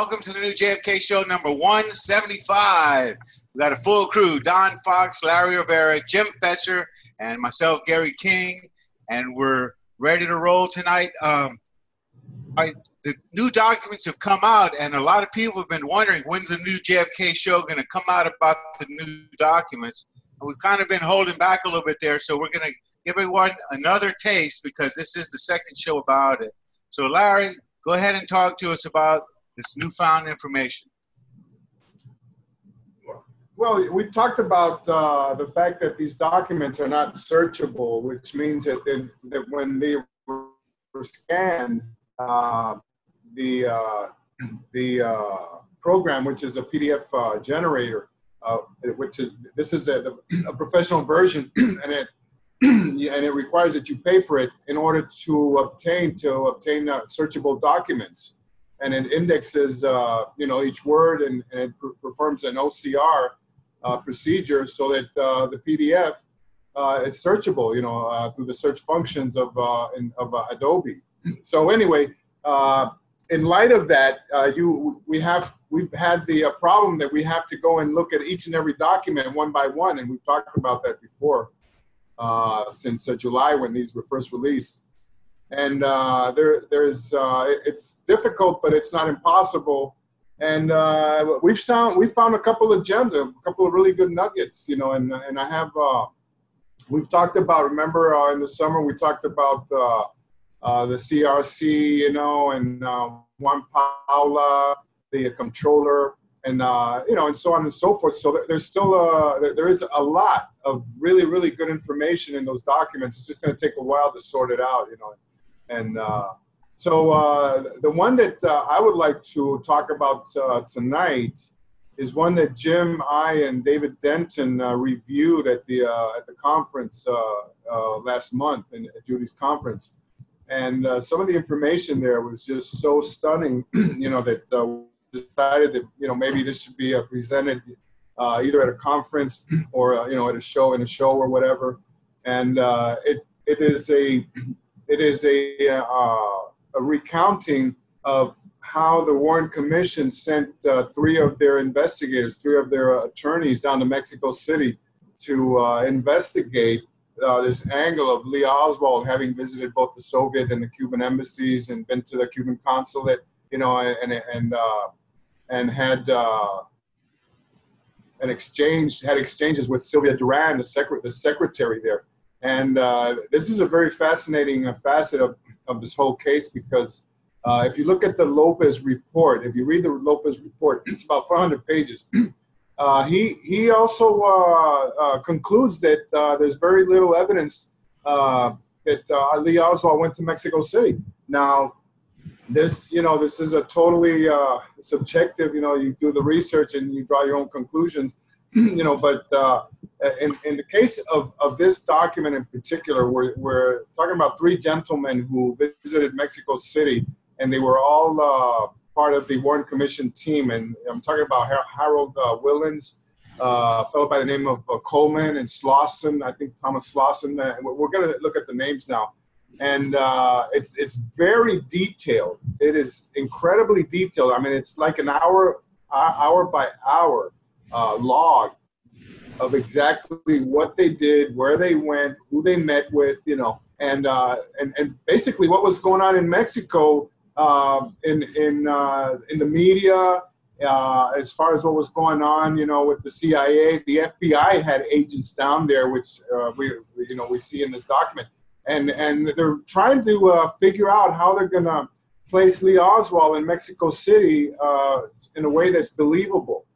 welcome to the new JFK show number 175. We got a full crew: Don Fox, Larry Rivera, Jim Fetcher, and myself, Gary King, and we're ready to roll tonight. The new documents have come out, and a lot of people have been wondering when's the new JFK show going to come out about the new documents. And we've kind of been holding back a little bit there, so we're going to give everyone another taste because this is the second show about it. So, Larry, go ahead and talk to us about this newfound information. Well, we've talked about the fact that these documents are not searchable, which means that when they were scanned, the program, which is a PDF generator, this is a professional version, and it requires that you pay for it in order to obtain searchable documents, and it indexes each word and it performs an OCR procedure so that the PDF is searchable, through the search functions of Adobe. So anyway, in light of that, we've had the problem that we have to go and look at each and every document one by one, and we've talked about that before since July when these were first released. And it's difficult, but it's not impossible. And we found a couple of gems, a couple of really good nuggets, and I have we've talked about. Remember in the summer we talked about the CRC, and Juan Paula, the controller, and and so on and so forth. So there's still there is a lot of really, really good information in those documents. It's just going to take a while to sort it out, And so the one that I would like to talk about tonight is one that Jim, I, and David Denton reviewed at the conference last month, at Judy's conference. And some of the information there was just so stunning, that decided that, maybe this should be presented either at a conference or, at a show, or whatever. And it is a recounting of how the Warren Commission sent three of their attorneys down to Mexico City to investigate this angle of Lee Oswald having visited both the Soviet and the Cuban embassies and been to the Cuban consulate, and had exchanges with Sylvia Duran, the secretary there. And this is a very fascinating facet of this whole case because if you look at the Lopez report, if you read the Lopez report, it's about 400 pages. He also concludes that there's very little evidence that Lee Oswald went to Mexico City. Now, this is a totally subjective. You do the research and you draw your own conclusions. But in the case of this document in particular, we're talking about three gentlemen who visited Mexico City, and they were all part of the Warren Commission team. And I'm talking about Harold Willens, a fellow by the name of Coleman, and Slauson, I think Thomas Slauson. We're going to look at the names now. And it's very detailed. It is incredibly detailed. I mean, it's like an hour by hour log of exactly what they did, where they went, who they met with, and basically what was going on in Mexico in the media, as far as what was going on, with the CIA. The FBI had agents down there, which we see in this document, and they're trying to figure out how they're going to place Lee Oswald in Mexico City in a way that's believable.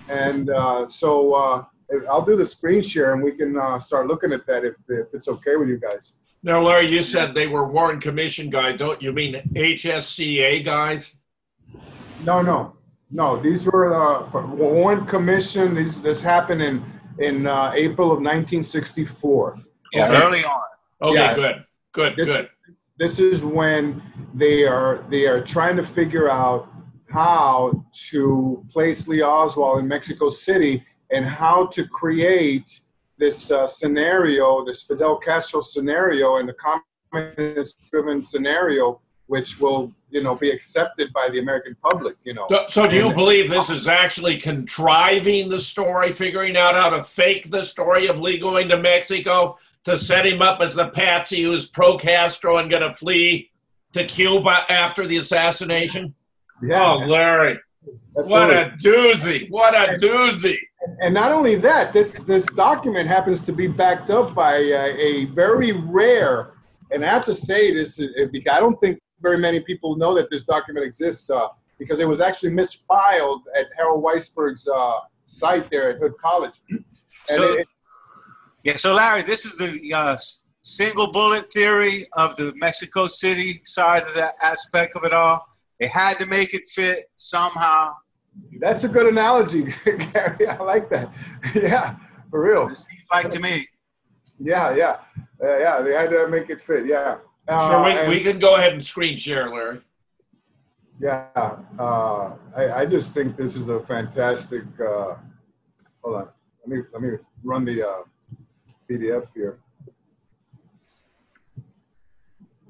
And so I'll do the screen share and we can start looking at that if it's okay with you guys. Now, Larry, you said they were Warren Commission guys. Don't you mean HSCA guys? No. These were Warren Commission. This happened in April of 1964. Yeah, early on. Okay, yeah. Good. This is when they are trying to figure out how to place Lee Oswald in Mexico City and how to create this scenario, this Fidel Castro scenario and the communist-driven scenario which will, be accepted by the American public, So do you believe this is actually contriving the story, figuring out how to fake the story of Lee going to Mexico to set him up as the patsy who's pro-Castro and going to flee to Cuba after the assassination? Yeah. Oh, Larry. Absolutely. What a doozy. What a doozy. And not only that, this document happens to be backed up by a very rare, and I have to say this, because I don't think very many people know that this document exists, because it was actually misfiled at Harold Weisberg's site there at Hood College. So Larry, this is the single bullet theory of the Mexico City side of that aspect of it all. They had to make it fit somehow. That's a good analogy, Gary. I like that. Yeah, for real. It seems like to me. Yeah. They had to make it fit. Yeah. Sure, we can go ahead and screen share, Larry. Yeah. I just think this is a fantastic. Hold on. Let me run the PDF here.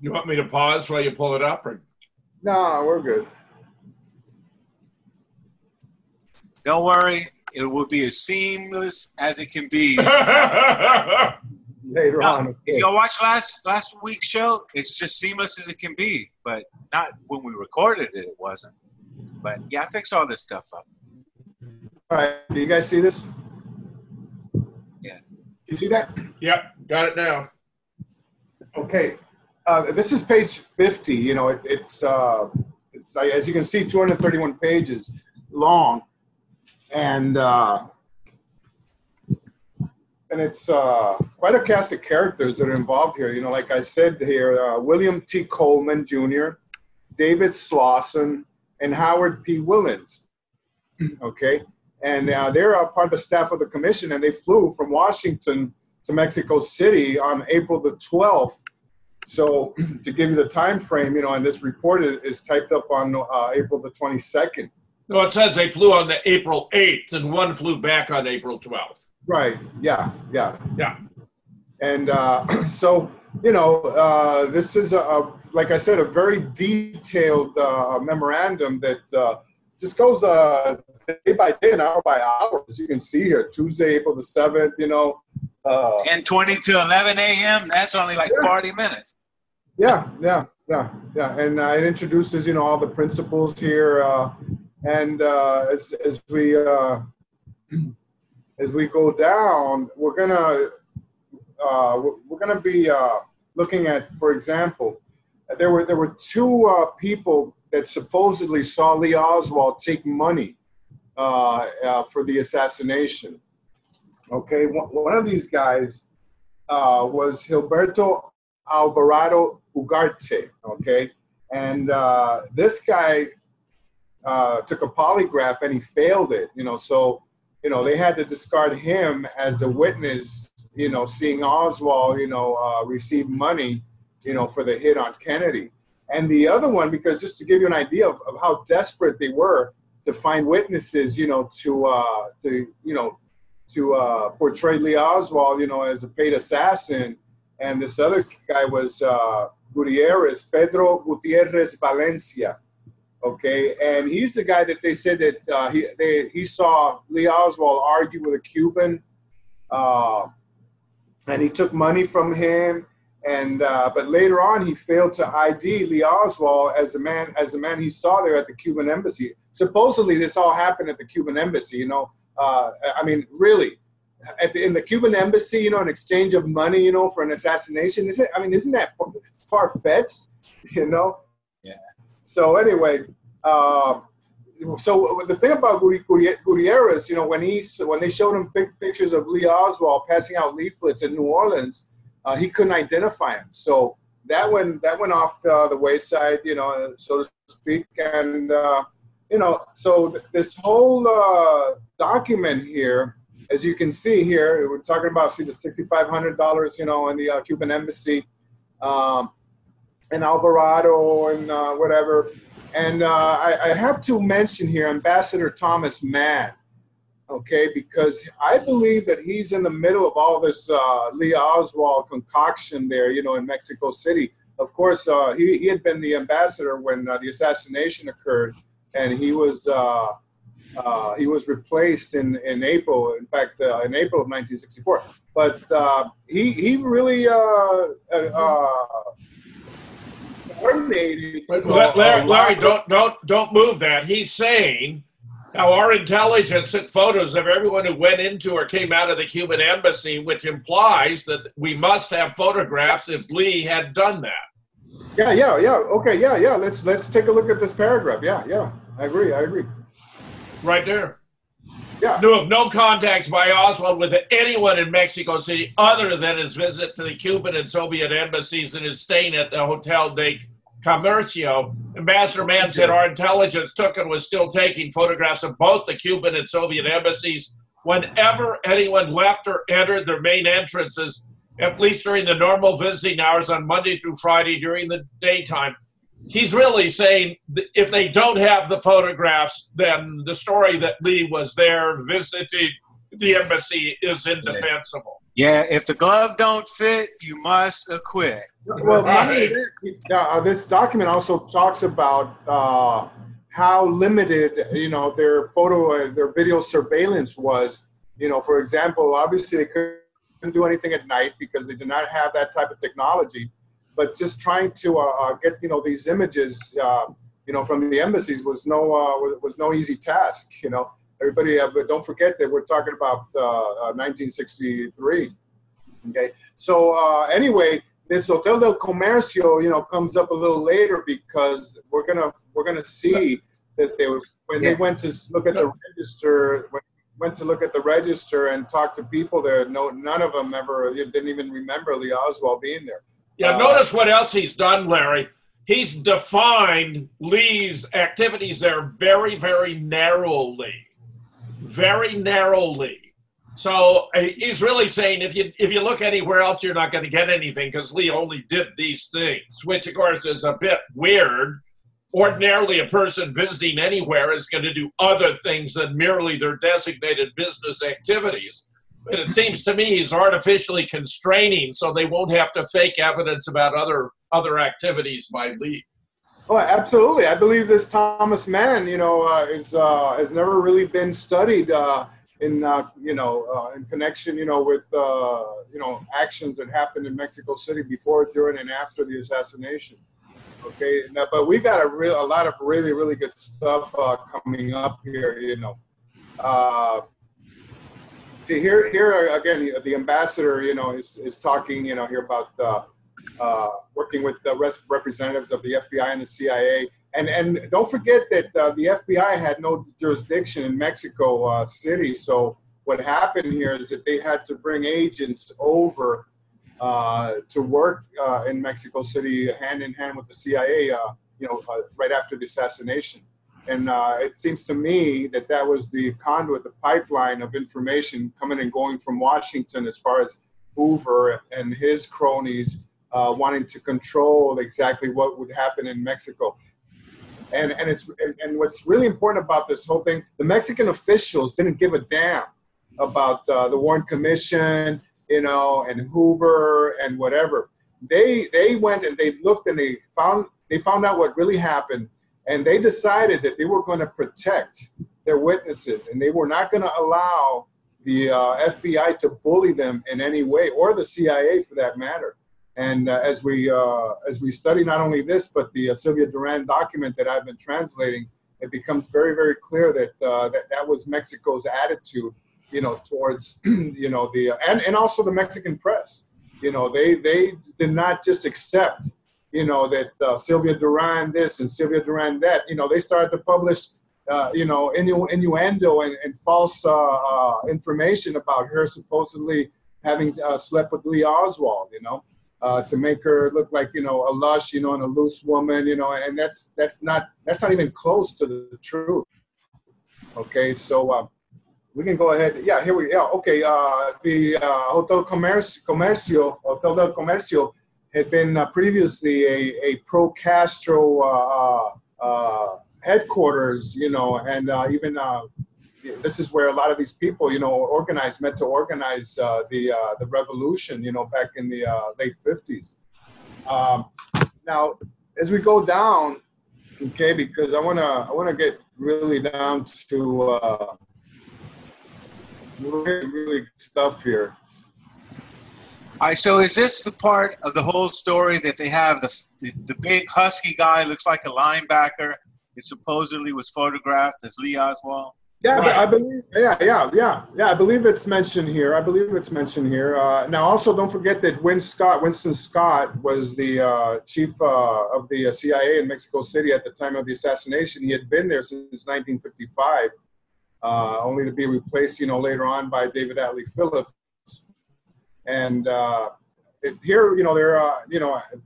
You want me to pause while you pull it up? Or? No, we're good. Don't worry, it will be as seamless as it can be. Later on. If you watch last week's show, it's just seamless as it can be. But not when we recorded it, it wasn't. But yeah, I fix all this stuff up. All right, do you guys see this? Yeah. You see that? Yep, got it now. Okay. This is page 50. It's as you can see, 231 pages long. And it's quite a cast of characters that are involved here. Like I said here, William T. Coleman Jr., David Slauson, and Howard P. Willens. Okay, and they're part of the staff of the commission, and they flew from Washington to Mexico City on April the 12th. So to give you the time frame, and this report is typed up on April the 22nd. No, it says they flew on the April 8th and one flew back on April 12th. Right. Yeah. And so, this is, like I said, a very detailed memorandum that just goes day by day and hour by hour, as you can see here. Tuesday, April the 7th, 10:20 to 11 a.m., that's only like 40 minutes. Yeah. And it introduces, all the principles here. And as we go down, we're gonna be looking at, for example, there were two people that supposedly saw Lee Oswald take money for the assassination. Okay, one of these guys was Gilberto Alvarado Ugarte. Okay, and this guy took a polygraph and he failed it. So they had to discard him as a witness. Seeing Oswald, receive money, for the hit on Kennedy. And the other one, because just to give you an idea of how desperate they were to find witnesses, to portray Lee Oswald, as a paid assassin. And this other guy was Pedro Gutierrez Valencia. Okay, and he's the guy that they said that he saw Lee Oswald argue with a Cuban, and he took money from him. And but later on, he failed to ID Lee Oswald as the man he saw there at the Cuban embassy. Supposedly, this all happened at the Cuban embassy. I mean, really, in the Cuban embassy, in exchange of money, for an assassination. Isn't that far fetched? Yeah. So anyway, so the thing about Gutierrez, when they showed him pictures of Lee Oswald passing out leaflets in New Orleans, he couldn't identify him. So that went off the wayside, so to speak. And so this whole document here, as you can see here, we're talking about the $6,500, in the Cuban embassy. And Alvarado and whatever. And I have to mention here Ambassador Thomas Mann, okay, because I believe that he's in the middle of all this Lee Oswald concoction there, in Mexico City. of course, he had been the ambassador when the assassination occurred, and he was replaced in April. In fact, in April of 1964. But he really coordinated. Larry, don't move that. He's saying how our intelligence took photos of everyone who went into or came out of the Cuban embassy, which implies that we must have photographs if Lee had done that. Yeah. Okay, yeah. Let's take a look at this paragraph. Yeah. I agree. Right there. Yeah. Knew of no contacts by Oswald with anyone in Mexico City other than his visit to the Cuban and Soviet embassies and his staying at the Hotel de Comercio. Ambassador Mann said our intelligence took and was still taking photographs of both the Cuban and Soviet embassies whenever anyone left or entered their main entrances, at least during the normal visiting hours on Monday through Friday during the daytime. He's really saying if they don't have the photographs, then the story that Lee was there visiting the embassy is indefensible. Yeah, if the glove don't fit, you must acquit. Well, this document also talks about how limited, their video surveillance was. For example, obviously they couldn't do anything at night because they did not have that type of technology. But just trying to get these images from the embassies was no easy task. Everybody don't forget that we're talking about 1963. Okay, so anyway, this Hotel del Comercio comes up a little later because we're gonna see that they went to look at the register and talk to people there. None of them didn't even remember Lee Oswald being there. Yeah, notice what else he's done, Larry. He's defined Lee's activities there very, very narrowly. Very narrowly. So he's really saying if you look anywhere else, you're not going to get anything because Lee only did these things, which, of course, is a bit weird. Ordinarily, a person visiting anywhere is going to do other things than merely their designated business activities. But it seems to me he's artificially constraining so they won't have to fake evidence about other activities by Lee. Oh, absolutely. I believe this Thomas Mann, has never really been studied in connection, with actions that happened in Mexico City before, during, and after the assassination. Okay, but we got a lot of really, really good stuff coming up here. See here again, the ambassador, is talking, here about working with the representatives of the FBI and the CIA, and don't forget that the FBI had no jurisdiction in Mexico City. So what happened here is that they had to bring agents over to work in Mexico City, hand in hand with the CIA, right after the assassination. And it seems to me that was the conduit, the pipeline of information coming and going from Washington, as far as Hoover and his cronies wanting to control exactly what would happen in Mexico. And what's really important about this whole thing, the Mexican officials didn't give a damn about the Warren Commission, and Hoover and whatever. They went and they looked and they found out what really happened. And they decided that they were going to protect their witnesses, and they were not going to allow the FBI to bully them in any way, or the CIA for that matter. And as we study not only this, but the Sylvia Duran document that I've been translating, it becomes very, very clear that that was Mexico's attitude, towards and also the Mexican press. They did not just accept that Sylvia Duran this and Sylvia Duran that. They started to publish, innuendo and false information about her supposedly having slept with Lee Oswald, to make her look like, a lush, and a loose woman, and that's not even close to the truth. Okay, so we can go ahead. Yeah, here we go. Okay, the Hotel del Comercio had been previously a pro-Castro headquarters, and even this is where a lot of these people, meant to organize the revolution, back in the late 50s. now as we go down, okay, because I wanna get really down to really stuff here. All right, so is this the part of the whole story that they have the big husky guy looks like a linebacker? It supposedly was photographed as Lee Oswald. Yeah, Right. I believe. Yeah. I believe it's mentioned here. Now, also don't forget that Winston Scott was the chief of the CIA in Mexico City at the time of the assassination. He had been there since 1955, only to be replaced, later on by David Atlee Phillips. And here, they're,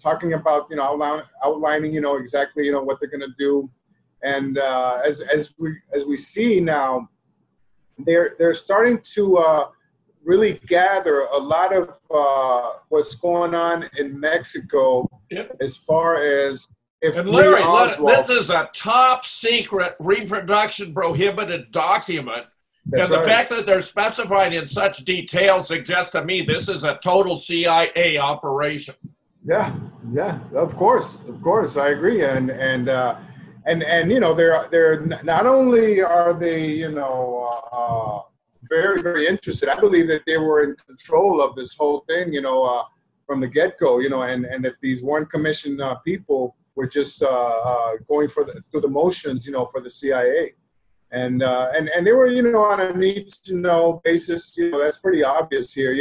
talking about, outlining, exactly, what they're going to do. And as we see now, they're starting to really gather a lot of what's going on in Mexico, Yep. as far as if And Larry, Lee Oswald, this is a top secret reproduction prohibited document. that's And the right. fact that they're specified in such detail suggests to me this is a total CIA operation. Yeah, of course, I agree, and they're not only are they very, very interested. I believe that they were in control of this whole thing, from the get-go, and that these Warren Commission people were just going through the motions, for the CIA. And they were, on a need-to-know basis. That's pretty obvious here,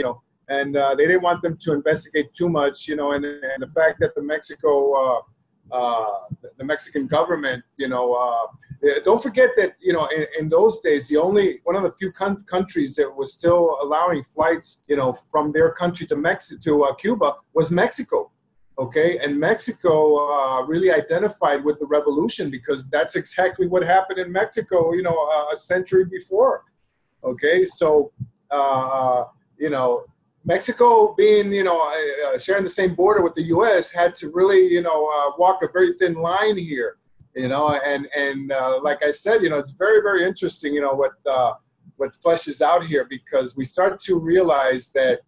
and they didn't want them to investigate too much, and the fact that the Mexican government, don't forget that, in those days, one of the few countries that was still allowing flights, from their country to Cuba was Mexico. Okay, and Mexico really identified with the revolution because that's exactly what happened in Mexico, a century before. Okay, so, Mexico being, sharing the same border with the U.S. had to really, walk a very thin line here, and like I said, it's very, very interesting, what fleshes out here, because we start to realize that,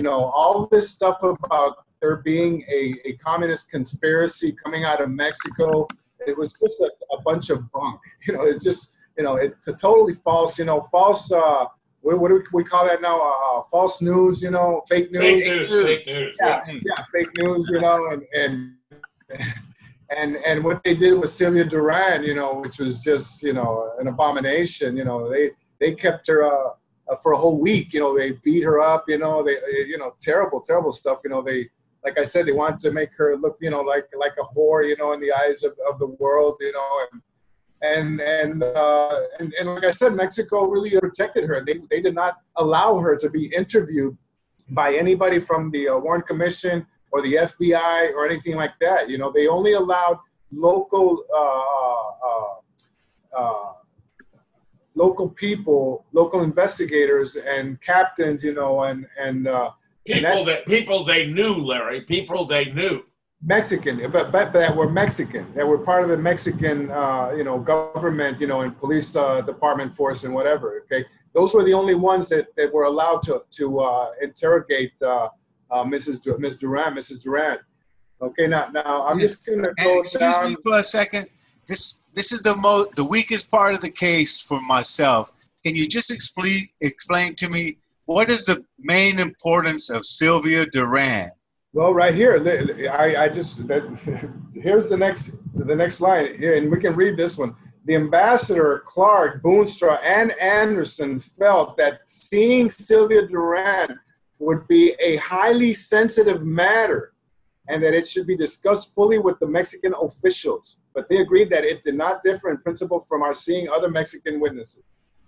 all this stuff about there being a communist conspiracy coming out of Mexico, it was just a bunch of bunk. It's just, it's a totally false, false, what do we call that now? False news, fake news. Fake news. Yeah, fake news, and what they did with Sylvia Duran, which was just, an abomination. They kept her for a whole week. They beat her up. Terrible stuff. They, like I said, they wanted to make her look, like a whore, in the eyes of the world, and like I said, Mexico really protected her. They did not allow her to be interviewed by anybody from the Warren Commission or the FBI or anything like that. They only allowed local people, local investigators and captains, People they knew, Larry. People they knew. Mexican, but that were Mexican, that were part of the Mexican, government, and police department force and whatever. Okay, those were the only ones that were allowed to interrogate Mrs. Duran. Okay, now I'm just gonna go excuse down. me for a second. This is the weakest part of the case for myself. Can you just explain to me what is the main importance of Sylvia Duran? Well, right here, here's the next line here, and we can read this one. The ambassador, Clark, Boonstra, and Anderson felt that seeing Sylvia Duran would be a highly sensitive matter and that it should be discussed fully with the Mexican officials. But they agreed that it did not differ in principle from our seeing other Mexican witnesses,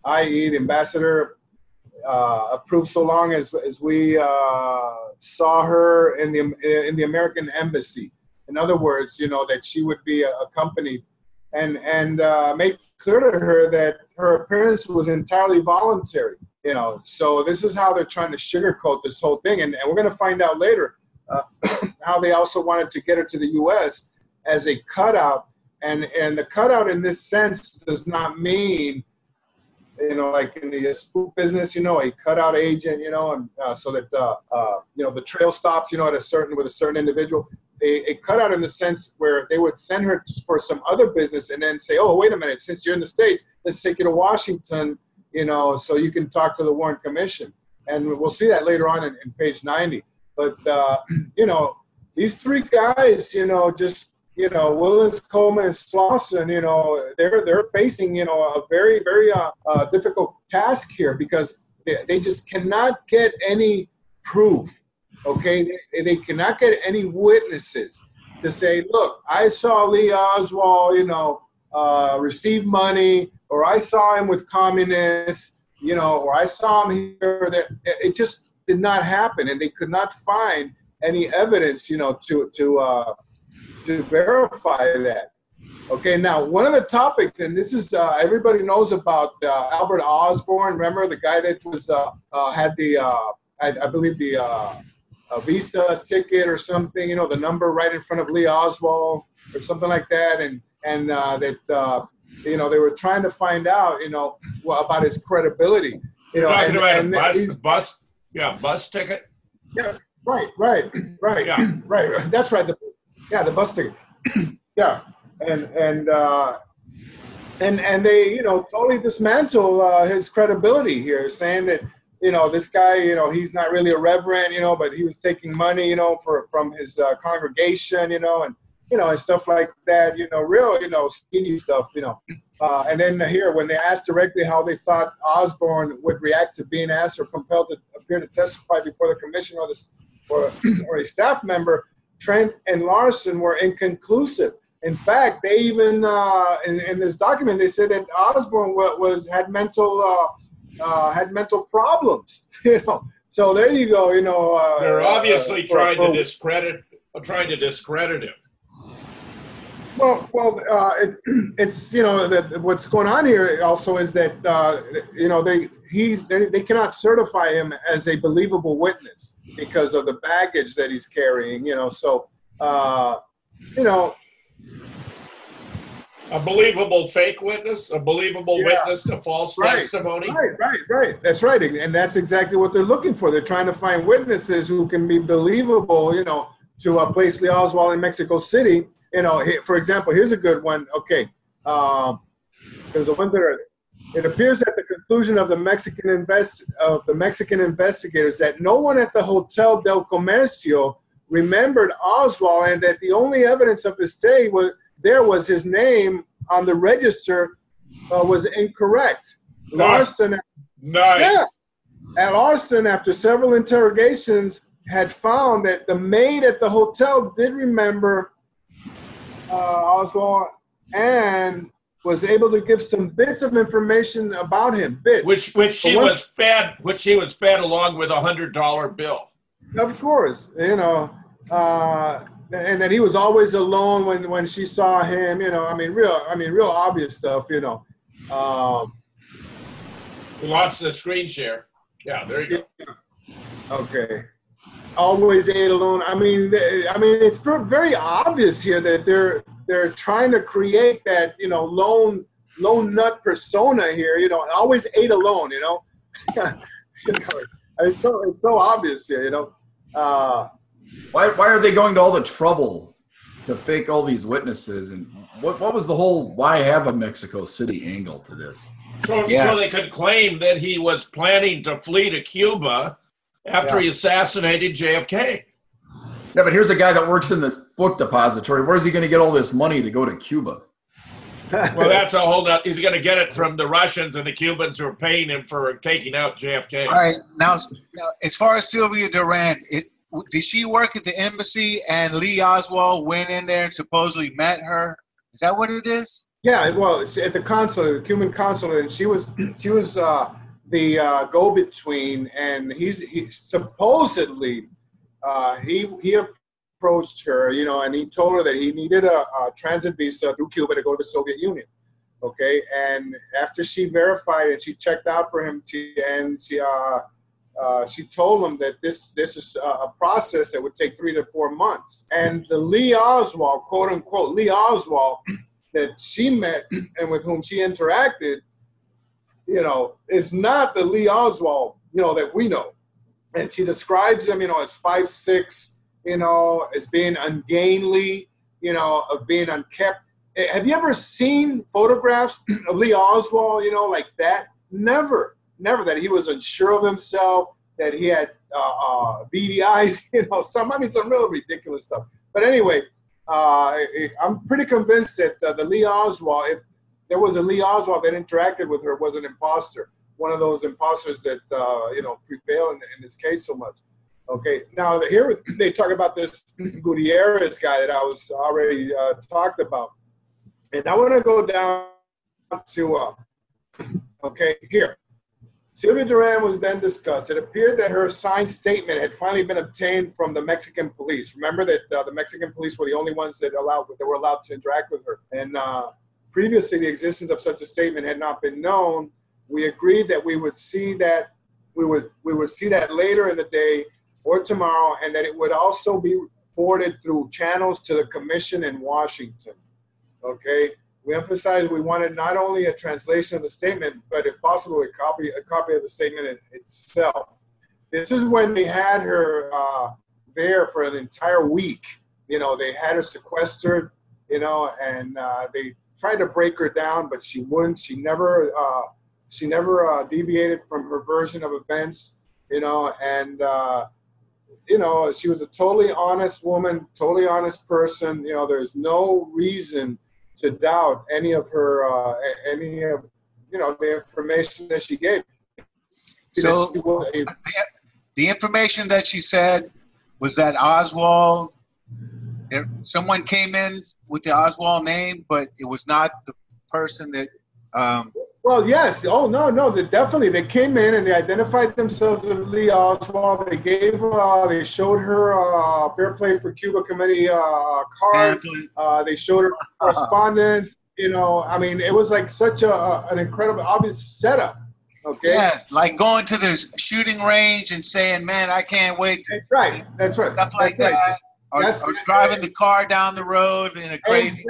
i.e. the ambassador approved so long as we saw her in the American embassy. In other words, that she would be accompanied, and make clear to her that her appearance was entirely voluntary. So this is how they're trying to sugarcoat this whole thing, and we're going to find out later how they also wanted to get her to the U.S. as a cutout, and the cutout in this sense does not mean you know, like in the spook business, you know, a cutout agent, you know, and so that, you know, the trail stops, you know, with a certain individual. A cutout in the sense where they would send her for some other business and then say, oh, wait a minute, since you're in the States, let's take you to Washington, you know, so you can talk to the Warren Commission. And we'll see that later on in page 90. But, you know, these three guys, you know, just, you know, Willis, Coleman, and Slauson, you know, they're facing, you know, a very, very difficult task here because they just cannot get any proof. Okay, they cannot get any witnesses to say, look, I saw Lee Oswald, you know, receive money, or I saw him with communists, you know, or I saw him here. That it just did not happen, and they could not find any evidence, you know, to verify that. Okay, now one of the topics, and this is everybody knows about Albert Osborne. Remember the guy that was had the I believe the a Visa ticket or something, you know, the number right in front of Lee Oswald or something like that, and that you know, they were trying to find out, you know, about his credibility. You know, talking about a bus ticket. Yeah, right. Yeah. Right. That's right. The bus ticket. Yeah, and they, you know, totally dismantle his credibility here, saying that, you know, this guy, you know, he's not really a reverend, you know, but he was taking money, you know, from his congregation, you know, and, you know, and stuff like that, you know, real, you know, skinny stuff, you know. And then here, when they asked directly how they thought Osborne would react to being asked or compelled to appear to testify before the commission or a staff member, Trent and Larson were inconclusive. In fact, they even, in this document, they said that Osborne had mental problems, you know. So there you go, you know. They're obviously trying to discredit him. Well, it's you know, that what's going on here also is that you know, they cannot certify him as a believable witness because of the baggage that he's carrying, you know. So you know, a believable fake witness, a believable witness to false testimony. Right. That's right, and that's exactly what they're looking for. They're trying to find witnesses who can be believable, you know, to place Lee Oswald in Mexico City. You know, for example, here's a good one. Okay, there's the ones that are. It appears at the conclusion of the Mexican investigators that no one at the Hotel del Comercio remembered Oswald, and that the only evidence of his stay was his name on the register was incorrect. Larson, Larson, after several interrogations, had found that the maid at the hotel did remember Oswald and was able to give some bits of information about him. Which she was fed along with $100 bill. Of course, you know, and that he was always alone when she saw him. You know, I mean, real obvious stuff. You know. We lost the screen share. Yeah, there you go. Okay. Always ate alone. I mean, it's very obvious here that they're trying to create that, you know, lone nut persona here. You know, always ate alone. You know, it's so obvious here. You know, why are they going to all the trouble to fake all these witnesses? And what was the whole why have a Mexico City angle to this? So they could claim that he was planning to flee to Cuba after he assassinated JFK. Yeah, but here's a guy that works in this book depository. Where's he going to get all this money to go to Cuba? Well, that's a whole nother. He's going to get it from the Russians and the Cubans who are paying him for taking out JFK. All right. Now as far as Sylvia Duran, did she work at the embassy and Lee Oswald went in there and supposedly met her? Is that what it is? Yeah, well, it's at the consulate, the Cuban consulate, and she was the go-between, and he supposedly he approached her, you know, and he told her that he needed a transit visa through Cuba to go to the Soviet Union. Okay, and after she verified and she checked out for him, she told him that this is a process that would take 3 to 4 months. And the Lee Oswald, quote unquote, Lee Oswald that she met and with whom she interacted, is not the Lee Oswald, that we know. And she describes him, as 5'6", as being ungainly, of being unkept. Have you ever seen photographs of Lee Oswald, like that? Never that he was unsure of himself, that he had beady eyes, some real ridiculous stuff. But anyway, I'm pretty convinced that the Lee Oswald, if there was a Lee Oswald that interacted with her, was an imposter. One of those imposters that, prevail in this case so much. Okay, now here they talk about this Gutierrez guy that I was already talked about. And I want to go down to, here. Sylvia Duran was then discussed. It appeared that her signed statement had finally been obtained from the Mexican police. Remember that the Mexican police were the only ones that were allowed to interact with her. And previously, the existence of such a statement had not been known. We agreed that we would see that see that later in the day or tomorrow, and that it would also be forwarded through channels to the commission in Washington. Okay. We emphasized we wanted not only a translation of the statement, but if possible, a copy of the statement itself. This is when they had her there for an entire week. They had her sequestered, and they tried to break her down, but she wouldn't. She never deviated from her version of events, and she was a totally honest woman, totally honest person. There's no reason to doubt any of her, the information that she gave. So the information that she said was that Oswald, someone came in with the Oswald name, but it was not the person that. Well, yes. Oh, no. Definitely. They came in and they identified themselves as Lee Oswald. They showed her Fair Play for Cuba Committee card. They showed her correspondence. It was like such an incredible, obvious setup. Okay. Yeah, like going to the shooting range and saying, "Man, I can't wait." That's right. Stuff like that. Or driving the car down the road in a crazy.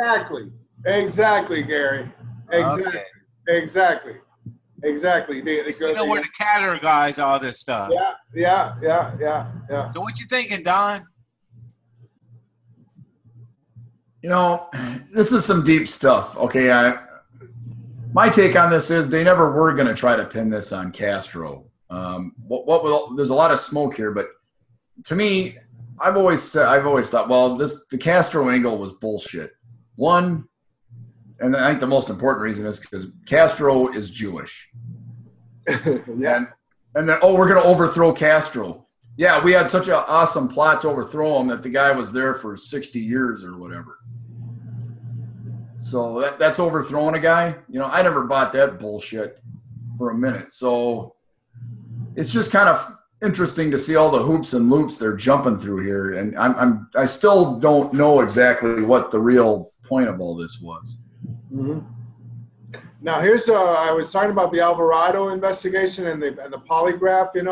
Exactly, Gary. Exactly. Okay. Exactly. They know where to categorize all this stuff. Yeah. So what you thinking, Don? This is some deep stuff. Okay, my take on this is they never were going to try to pin this on Castro. There's a lot of smoke here, but to me, I've always thought, well, the Castro angle was bullshit. One. And I think the most important reason is because Castro is Jewish. Yeah. And then, we're going to overthrow Castro. Yeah, we had such an awesome plot to overthrow him that the guy was there for 60 years or whatever. So that's overthrowing a guy. I never bought that bullshit for a minute. So it's just kind of interesting to see all the hoops and loops they're jumping through here. And I still don't know exactly what the real point of all this was. Mm-hmm. Now here's I was talking about the Alvarado investigation and the polygraph, and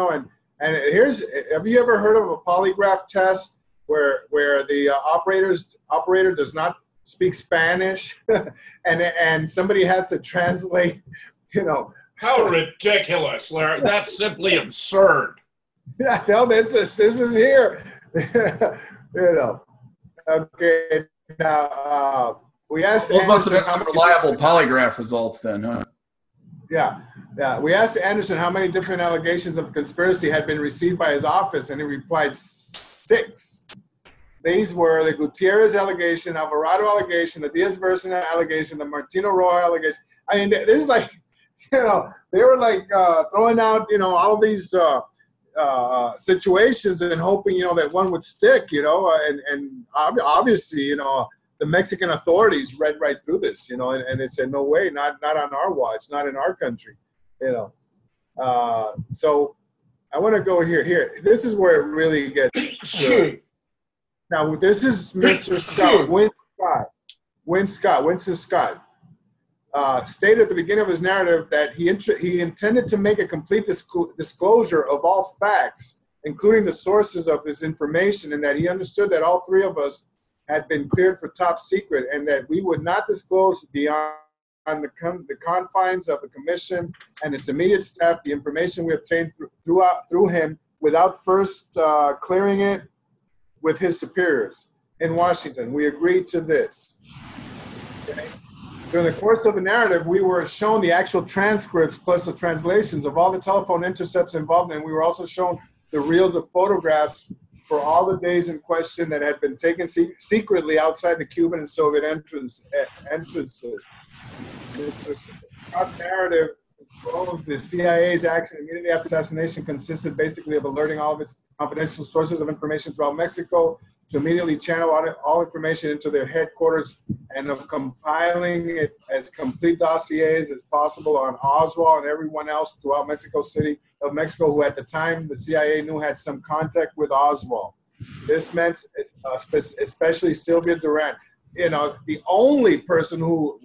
have you ever heard of a polygraph test where the operator does not speak Spanish and somebody has to translate, How ridiculous, Larry. That's simply absurd. Yeah, no, this is here. Okay, now we asked those must have been some reliable polygraph results then, huh? Yeah. We asked Anderson how many different allegations of conspiracy had been received by his office, and he replied 6. These were the Gutierrez allegation, Alvarado allegation, the Diaz-Verson allegation, the Martino Roa allegation. I mean, this is like, they were like throwing out, all of these situations and hoping, that one would stick, and obviously, the Mexican authorities read right through this, and they said, no way, not on our watch, not in our country, So I want to go here. This is where it really gets good. Now, this is Mr. Scott, Winston Scott, stated at the beginning of his narrative that he intended to make a complete disclosure of all facts, including the sources of this information, and that he understood that all 3 of us had been cleared for top secret and that we would not disclose beyond the confines of the commission and its immediate staff the information we obtained through him without first clearing it with his superiors in Washington. We agreed to this. Okay? During the course of the narrative, we were shown the actual transcripts plus the translations of all the telephone intercepts involved, and we were also shown the reels of photographs for all the days in question that had been taken secretly outside the Cuban and Soviet entrances. Mr. Scott's narrative exposed the CIA's action immediately after assassination consisted basically of alerting all of its confidential sources of information throughout Mexico to immediately channel all information into their headquarters and of compiling it as complete dossiers as possible on Oswald and everyone else throughout Mexico who at the time the CIA knew had some contact with Oswald. This meant especially Sylvia Duran. You know, the only person who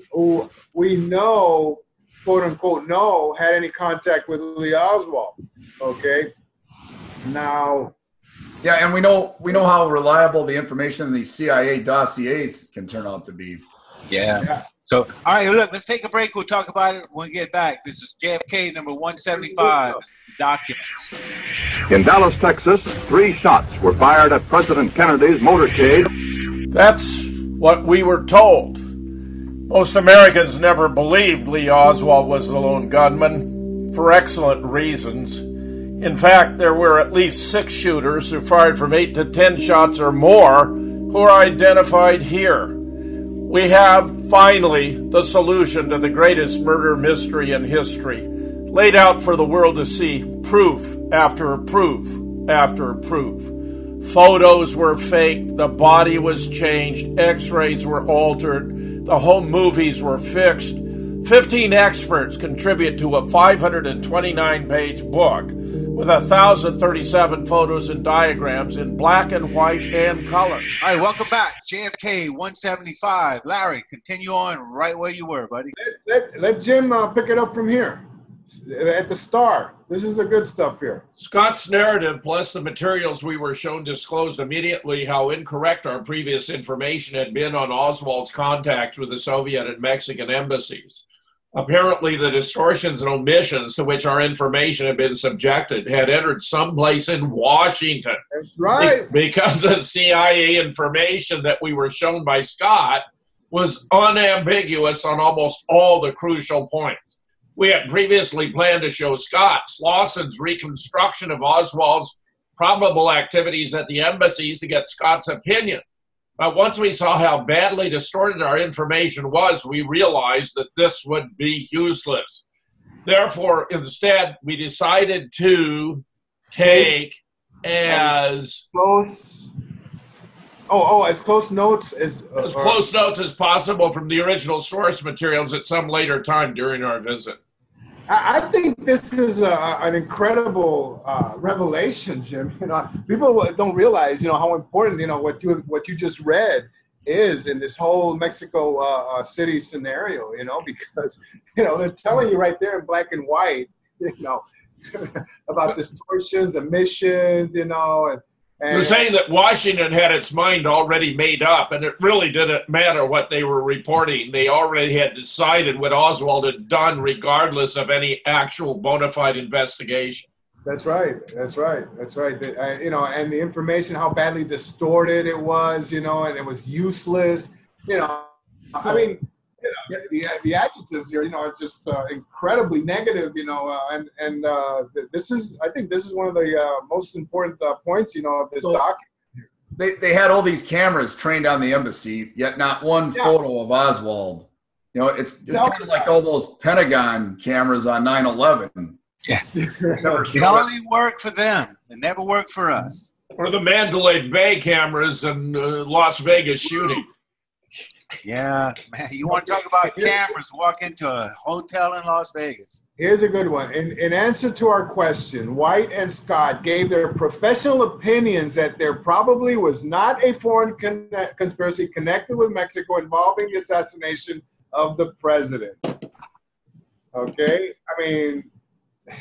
we know, quote unquote, know had any contact with Lee Oswald. Okay. Now, yeah, and we know how reliable the information in these CIA dossiers can turn out to be. Yeah. So, all right, look, let's take a break. We'll talk about it when we get back. This is JFK number 175, Documents. In Dallas, Texas, 3 shots were fired at President Kennedy's motorcade. That's what we were told. Most Americans never believed Lee Oswald was the lone gunman, for excellent reasons. In fact, there were at least 6 shooters who fired from 8 to 10 shots or more who are identified here. We have, finally, the solution to the greatest murder mystery in history, laid out for the world to see, proof after proof after proof. Photos were faked, the body was changed, x-rays were altered, the home movies were fixed. 15 experts contribute to a 529-page book with 1,037 photos and diagrams in black and white and color. All right, welcome back. JFK 175. Larry, continue on right where you were, buddy. Let Jim pick it up from here at the Star. This is the good stuff here. Scott's narrative plus the materials we were shown disclosed immediately how incorrect our previous information had been on Oswald's contacts with the Soviet and Mexican embassies. Apparently, the distortions and omissions to which our information had been subjected had entered someplace in Washington. That's right. Because the CIA information that we were shown by Scott was unambiguous on almost all the crucial points. We had previously planned to show Scott Slauson's reconstruction of Oswald's probable activities at the embassies to get Scott's opinion. But once we saw how badly distorted our information was, we realized that this would be useless. Therefore, instead, we decided to take as close notes as close notes as possible from the original source materials at some later time during our visit. I think this is an incredible revelation, Jim. You know, people don't realize, how important, what you just read is in this whole Mexico City scenario. Because they're telling you right there in black and white, about distortions, omissions, and they're saying that Washington had its mind already made up, and it really didn't matter what they were reporting. They already had decided what Oswald had done, regardless of any actual bona fide investigation. That's right. And the information, how badly distorted it was, and it was useless. I mean, the adjectives here, are just incredibly negative, and I think this is one of the most important points, of this document. They had all these cameras trained on the embassy, yet not one photo of Oswald. It's kind of like all those Pentagon cameras on 9/11. Yeah, it only worked for them. It never worked for us. Or the Mandalay Bay cameras in Las Vegas shooting. Yeah, man, you want to talk about cameras, walk into a hotel in Las Vegas. Here's a good one. In answer to our question, White and Scott gave their professional opinions that there probably was not a foreign conspiracy connected with Mexico involving the assassination of the president. Okay? I mean,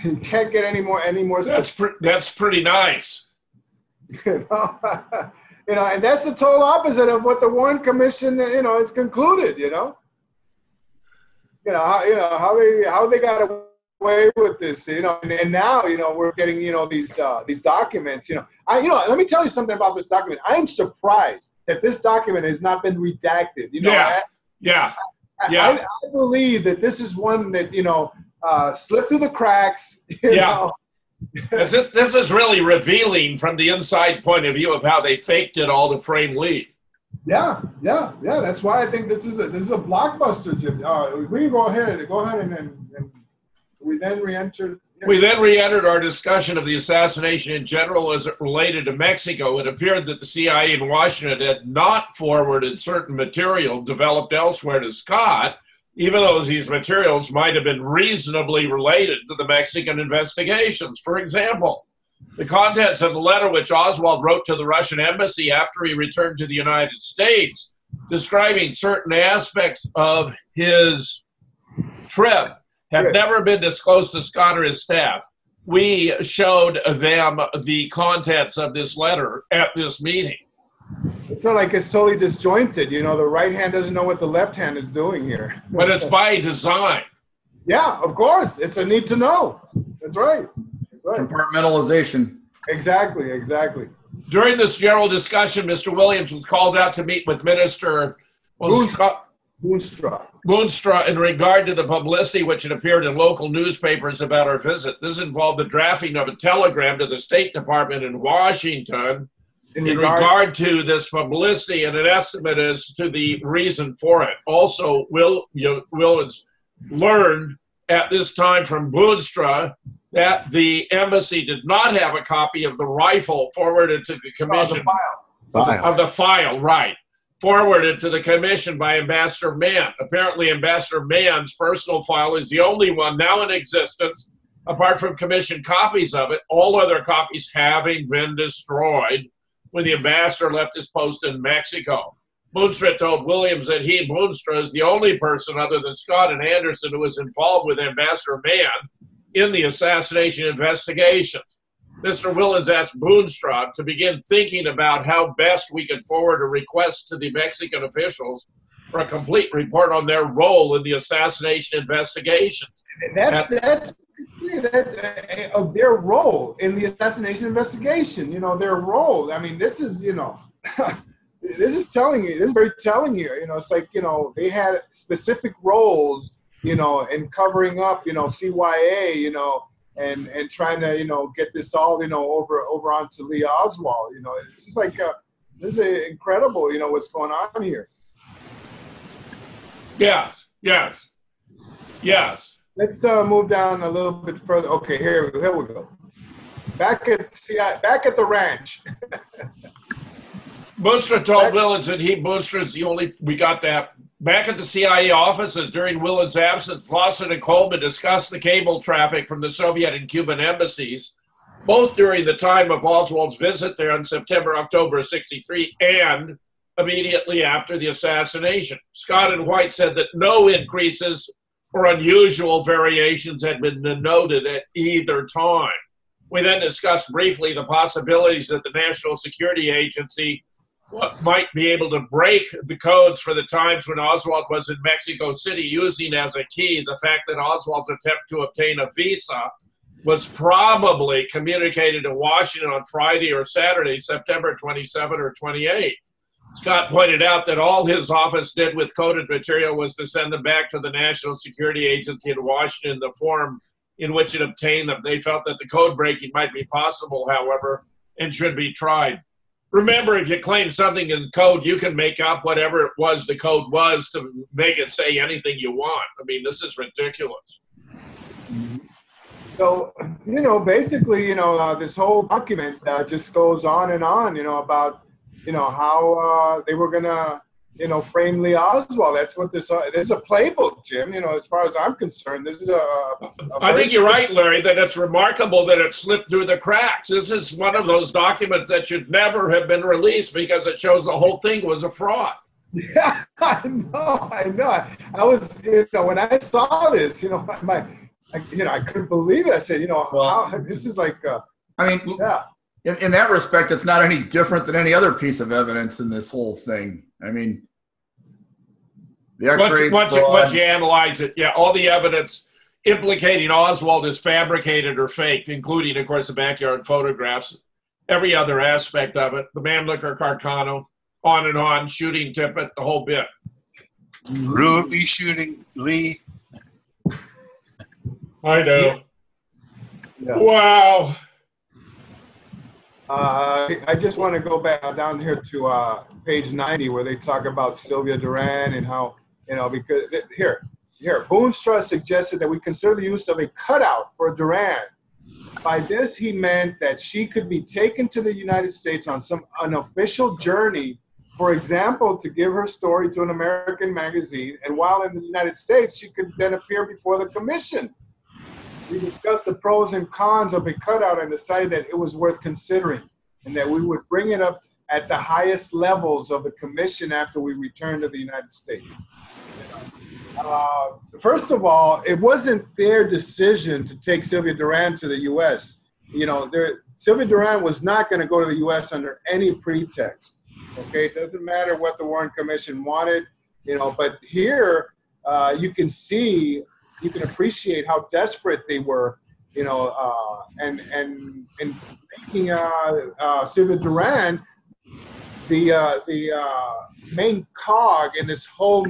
you can't get any more specific. That's pretty nice. And that's the total opposite of what the Warren Commission, has concluded, how they got away with this, and now, we're getting, these documents, let me tell you something about this document. I am surprised that this document has not been redacted. I believe that this is one that, slipped through the cracks, you know. This is really revealing from the inside point of view of how they faked it all to frame Lee. Yeah. That's why I think this is a blockbuster, Jim. We go ahead and we then re-entered. We then re-entered our discussion of the assassination in general as it related to Mexico. It appeared that the CIA in Washington had not forwarded certain material developed elsewhere to Scott, even though these materials might have been reasonably related to the Mexican investigations. For example, the contents of the letter which Oswald wrote to the Russian embassy after he returned to the United States, describing certain aspects of his trip, have never been disclosed to Scott or his staff. We showed them the contents of this letter at this meeting. It's not like it's totally disjointed. The right hand doesn't know what the left hand is doing here. But it's by design. Yeah, of course. It's a need to know. That's right. Compartmentalization. Exactly. During this general discussion, Mr. Williams was called out to meet with Minister Boonstra in regard to the publicity which had appeared in local newspapers about our visit. This involved the drafting of a telegram to the State Department in Washington in regard to this publicity and an estimate as to the reason for it. Also, Williams learned at this time from Boonstra that the embassy did not have a copy of the rifle forwarded to the commission. Of the file, right. Forwarded to the commission by Ambassador Mann. Apparently, Ambassador Mann's personal file is the only one now in existence, apart from commission copies of it, all other copies having been destroyed when the ambassador left his post in Mexico. Boonstra told Williams that he, Boonstra, is the only person other than Scott and Anderson who was involved with Ambassador Mann in the assassination investigations. Mr. Williams asked Boonstra to begin thinking about how best we could forward a request to the Mexican officials for a complete report on their role in the assassination investigations. That's of their role in the assassination investigation. Their role. I mean, this is this is telling you. This is very telling you. It's like they had specific roles. In covering up. CYA. And trying to get this all, over onto Lee Oswald. It's just like, this is incredible, what's going on here. Yes. Let's move down a little bit further. Okay, here we go. Back at the ranch. Boonstra told Williams that Boonstra's the only, we got that. Back at the CIA offices during Willard's absence, Lawson and Coleman discussed the cable traffic from the Soviet and Cuban embassies, both during the time of Oswald's visit there in September-October of '63 and immediately after the assassination. Scott and White said that no increases or unusual variations had been noted at either time. We then discussed briefly the possibilities that the National Security Agency might be able to break the codes for the times when Oswald was in Mexico City, using as a key the fact that Oswald's attempt to obtain a visa was probably communicated to Washington on Friday or Saturday, September 27 or 28. Scott pointed out that all his office did with coded material was to send them back to the National Security Agency in Washington, the form in which it obtained them. They felt that the code breaking might be possible, however, and should be tried. Remember, if you claim something in code, you can make up whatever it was the code was to make it say anything you want. I mean, this is ridiculous. So, basically, this whole document just goes on and on, about, how they were going to, frame Lee Oswald. That's what this is a playbook, Jim, as far as I'm concerned. This is I think you're right, Larry, that it's remarkable that it slipped through the cracks. This is one of those documents that should never have been released because it shows the whole thing was a fraud. Yeah, I know. I was, when I saw this, I couldn't believe it. I said, this is like, yeah. In that respect, it's not any different than any other piece of evidence in this whole thing. I mean, The X-rays. Once you analyze it, yeah, all the evidence implicating Oswald is fabricated or faked, including, of course, the backyard photographs, every other aspect of it, the Mamluker Carcano, on and on, shooting Tippit, the whole bit. Ruby shooting Lee. I know. Yeah. Wow. I just want to go back down here to page 90 where they talk about Sylvia Duran and how, because here, Boonstra suggested that we consider the use of a cutout for Duran. By this, he meant that she could be taken to the United States on an official journey, for example, to give her story to an American magazine, and while in the United States, she could then appear before the commission. We discussed the pros and cons of a cutout and decided that it was worth considering and that we would bring it up at the highest levels of the commission after we returned to the United States. First of all, it wasn't their decision to take Sylvia Duran to the U.S. Sylvia Duran was not going to go to the U.S. under any pretext. Okay, it doesn't matter what the Warren Commission wanted, but here you can see, you can appreciate how desperate they were, and making Sylvia Duran the main cog in this whole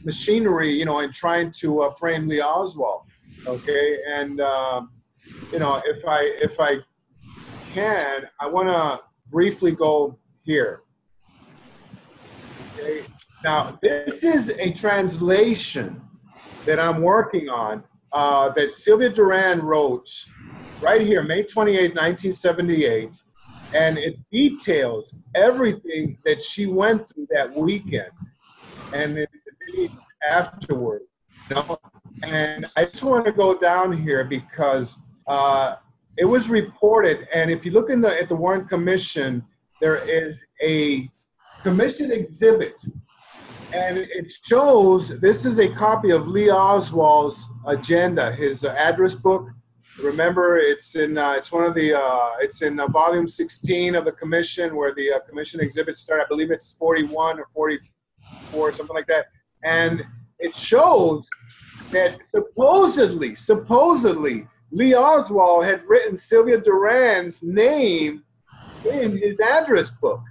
machinery, in trying to frame Lee Oswald. Okay, and if I can, I want to briefly go here. Okay, now this is a translation that I'm working on that Sylvia Duran wrote right here, May 28, 1978, and it details everything that she went through that weekend and the day afterward. And I just want to go down here because it was reported, and if you look at the Warren Commission, there is a commission exhibit. And it shows, this is a copy of Lee Oswald's agenda, his address book. Remember, it's in volume 16 of the commission, where the commission exhibits start. I believe it's 41 or 44, something like that. And it shows that supposedly, Lee Oswald had written Sylvia Duran's name in his address book.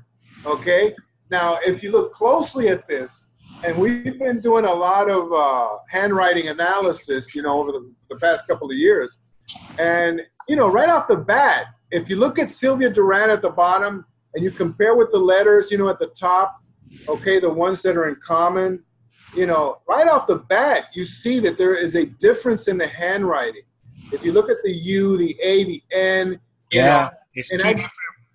Okay. Now, if you look closely at this, and we've been doing a lot of handwriting analysis, over the past couple of years. And, right off the bat, if you look at Sylvia Duran at the bottom and you compare with the letters, at the top, okay, the ones that are in common, right off the bat, you see that there is a difference in the handwriting. If you look at the U, the A, the N. Yeah, it's two different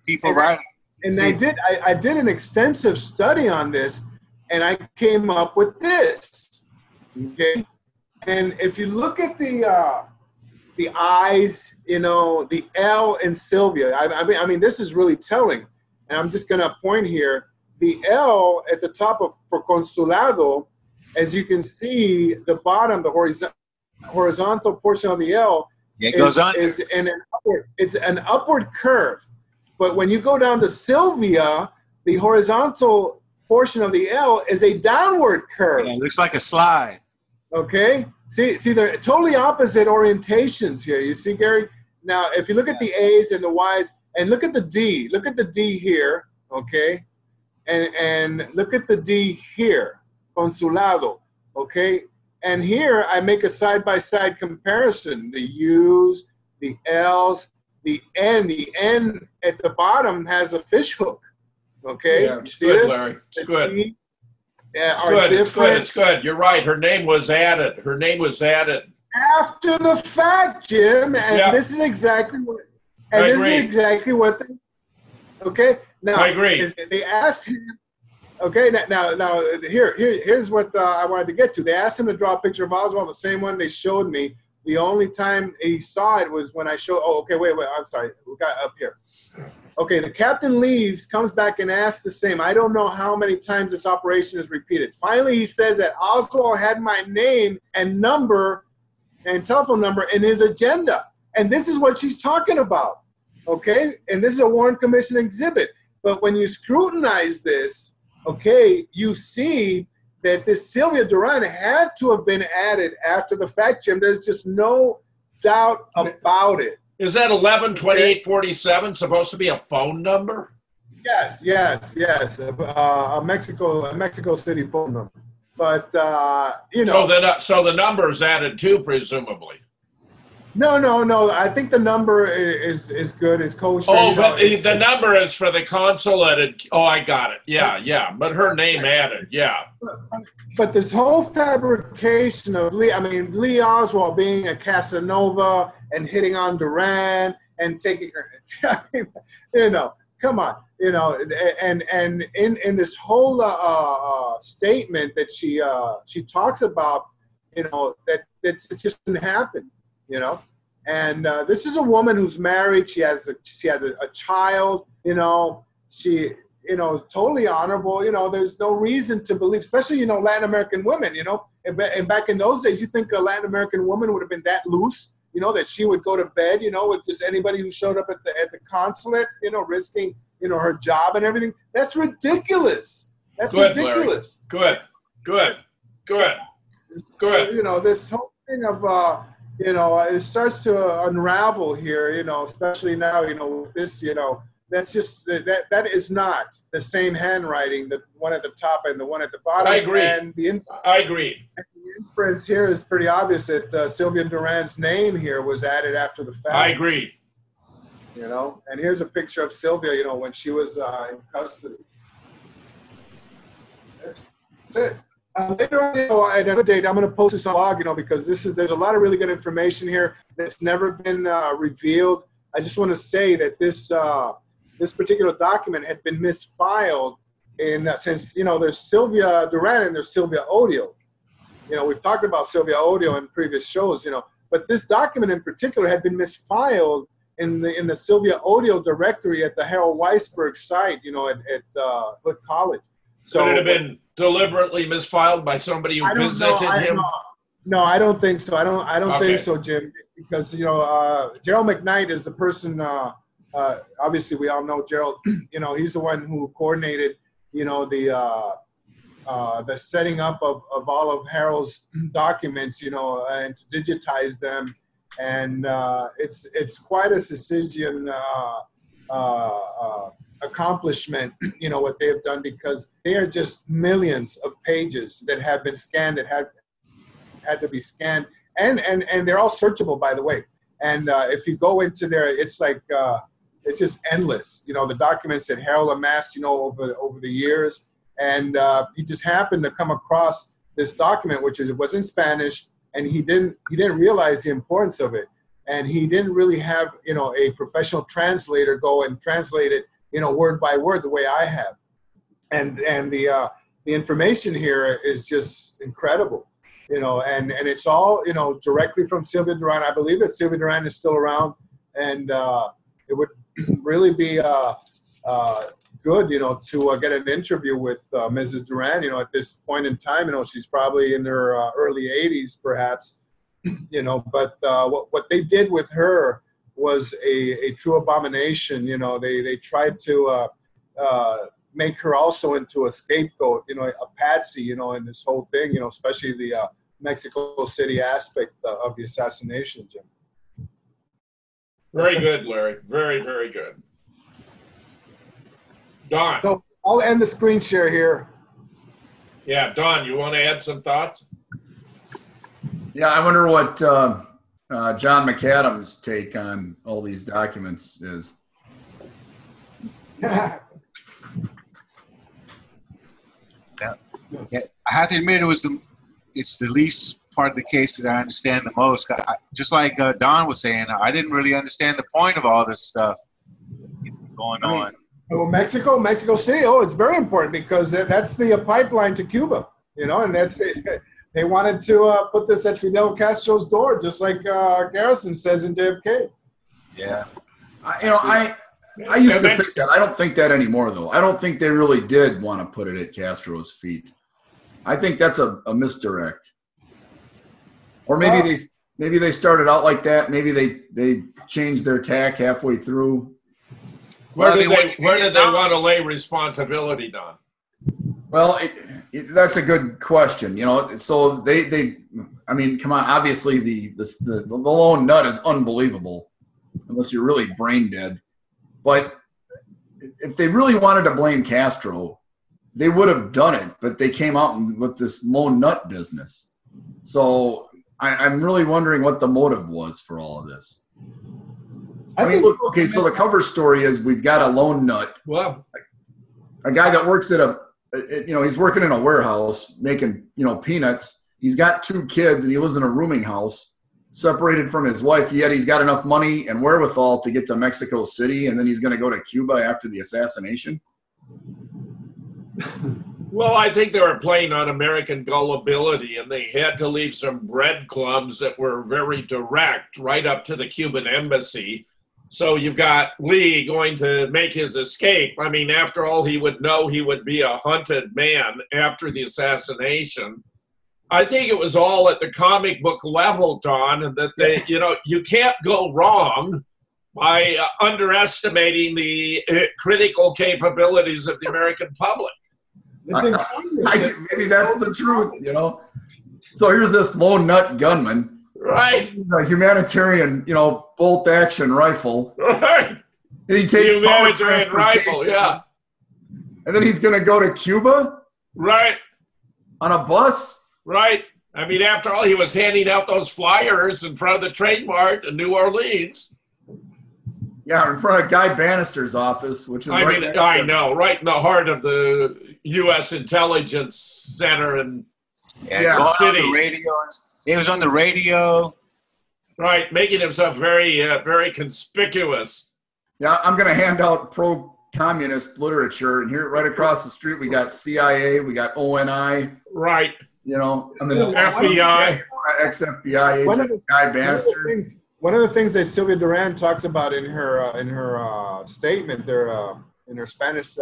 people writing. And I did an extensive study on this, and I came up with this, okay? And if you look at the I's, the L in Sylvia, I mean, this is really telling. And I'm just going to point here, the L at the top for consulado, as you can see, the bottom, the horizontal portion of the L is an upward curve. But when you go down to Sylvia, the horizontal portion of the L is a downward curve. Yeah, it looks like a slide. Okay? See, they're totally opposite orientations here. You see, Gary? Now, if you look at the A's and the Y's, and look at the D. Look at the D here, okay? And look at the D here, consulado, okay? And here, I make a side-by-side comparison. The U's, the L's, the N. The N at the bottom has a fish hook. Okay, yeah, it's good, Larry. It's good. It's good. You're right. Her name was added. After the fact, Jim. And this is exactly what. And this is exactly what. Okay. Now I agree. They asked him. Okay. Now here's what I wanted to get to. They asked him to draw a picture of Oswald, the same one they showed me. The only time he saw it was when I showed. Oh, okay. Wait. I'm sorry. We got up here. Okay, the captain leaves, comes back and asks the same. I don't know how many times this operation is repeated. Finally, he says that Oswald had my name and number and telephone number in his agenda. And this is what she's talking about, okay? And this is a Warren Commission exhibit. But when you scrutinize this, okay, you see that this Sylvia Duran had to have been added after the fact, Jim. There's just no doubt about it. Is that 112847 supposed to be a phone number? Yes. A Mexico City phone number. But you know. So the number is added too, presumably. No. I think the number is good. It's kosher. Oh, but the number is for the consulate. Oh, I got it. Yeah. But her name added. Yeah. But this whole fabrication of Lee Oswald being a Casanova and hitting on Duran and taking her, you know, come on, you know, and in this whole statement that she talks about, you know, that it just didn't happen, you know, and this is a woman who's married. She has a child, you know, you know, totally honorable. You know, there's no reason to believe, especially, you know, Latin American women, you know, and back in those days, you think a Latin American woman would have been that loose, you know, that she would go to bed, you know, with just anybody who showed up at the consulate, you know, risking, you know, her job and everything. That's ridiculous. That's ridiculous. Larry. Good. You know, this whole thing of, you know, it starts to unravel here, you know, especially now, you know, with this, you know, that's just that is not the same handwriting, the one at the top and the one at the bottom. I agree. And I agree. The inference here is pretty obvious that Sylvia Duran's name here was added after the fact. I agree. You know, and here's a picture of Sylvia, you know, when she was in custody. That's it. Later on, you know, at another date, I'm going to post this on blog, you know, because there's a lot of really good information here that's never been revealed. I just want to say that this particular document had been misfiled since, you know, there's Sylvia Duran and there's Sylvia Odio. You know, we've talked about Sylvia Odio in previous shows, you know, but this document in particular had been misfiled in the Sylvia Odio directory at the Harold Weisberg site, you know, at Hood College. So could it have been deliberately misfiled by somebody who visited him? No, I don't think so. I don't think so, Jim, because, you know, Gerald McKnight is the person. Obviously, we all know Gerald. You know, he's the one who coordinated, you know, the setting up of all of Harold's documents, you know, and to digitize them. And it's quite a Syzygian accomplishment, you know, what they have done, because they are just millions of pages that have been scanned, that had to be scanned, and they're all searchable, by the way. And if you go into there, it's like it's just endless. You know, the documents that Harold amassed, you know, over the years, and he just happened to come across this document, which was in Spanish, and he didn't realize the importance of it, and he didn't really have, you know, a professional translator go and translate it, you know, word by word the way I have, and the information here is just incredible. You know, and it's all, you know, directly from Sylvia Duran. I believe that Sylvia Duran is still around, and it would really be good, you know, to get an interview with Mrs. Duran. You know, at this point in time, you know, she's probably in her early 80s, perhaps. You know, but what they did with her was a true abomination. You know, they tried to make her also into a scapegoat, you know, a patsy, you know, in this whole thing, you know, especially the Mexico City aspect of the assassination, Jim. Very good, Larry. Very, very good. Don. So I'll end the screen share here. Yeah, Don, you want to add some thoughts? Yeah, I wonder what John McAdams' take on all these documents is. Yeah, I have to admit it's the least part of the case that I understand the most. Just like Don was saying, I didn't really understand the point of all this stuff going on. Well, Mexico City, it's very important, because that's the pipeline to Cuba, you know, and that's it. They wanted to put this at Fidel Castro's door, just like Garrison says in JFK. Yeah. I used to think that. I don't think that anymore, though. I don't think they really did want to put it at Castro's feet. I think that's a misdirect. Or maybe they started out like that. Maybe they changed their tack halfway through. Where did they want to lay responsibility, Don? Well, That's a good question. You know, so they I mean, come on. Obviously, the lone nut is unbelievable, unless you're really brain dead. But if they really wanted to blame Castro, they would have done it. But they came out with this lone nut business. So I'm really wondering what the motive was for all of this. I mean, look, okay. So the cover story is we've got a lone nut. Well, a guy that works at he's working in a warehouse making, peanuts. He's got 2 kids and he lives in a rooming house separated from his wife. Yet he's got enough money and wherewithal to get to Mexico City. And then he's going to go to Cuba after the assassination. Well, I think they were playing on American gullibility, and they had to leave some breadcrumbs that were very direct right up to the Cuban embassy. So you've got Lee going to make his escape. I mean, after all, he would know he would be a hunted man after the assassination. I think it was all at the comic book level, Don, and that they, you can't go wrong by underestimating the critical capabilities of the American public. Maybe that's the truth, So here's this lone nut gunman. Right. A humanitarian, bolt action rifle. Right. And he takes humanitarian rifle, yeah. And then he's going to go to Cuba? Right. On a bus? Right. I mean, after all, he was handing out those flyers in front of the Trade Mart in New Orleans. Yeah, in front of Guy Bannister's office, which is right in the heart of the U.S. Intelligence Center in the city. On the radio. He was on the radio. Right, making himself very, very conspicuous. Yeah, I'm going to hand out pro-communist literature, and here right across the street we got CIA, we got ONI. Right. FBI, ex-FBI agent Guy Bannister. One of the things that Sylvia Duran talks about in her statement, in her Spanish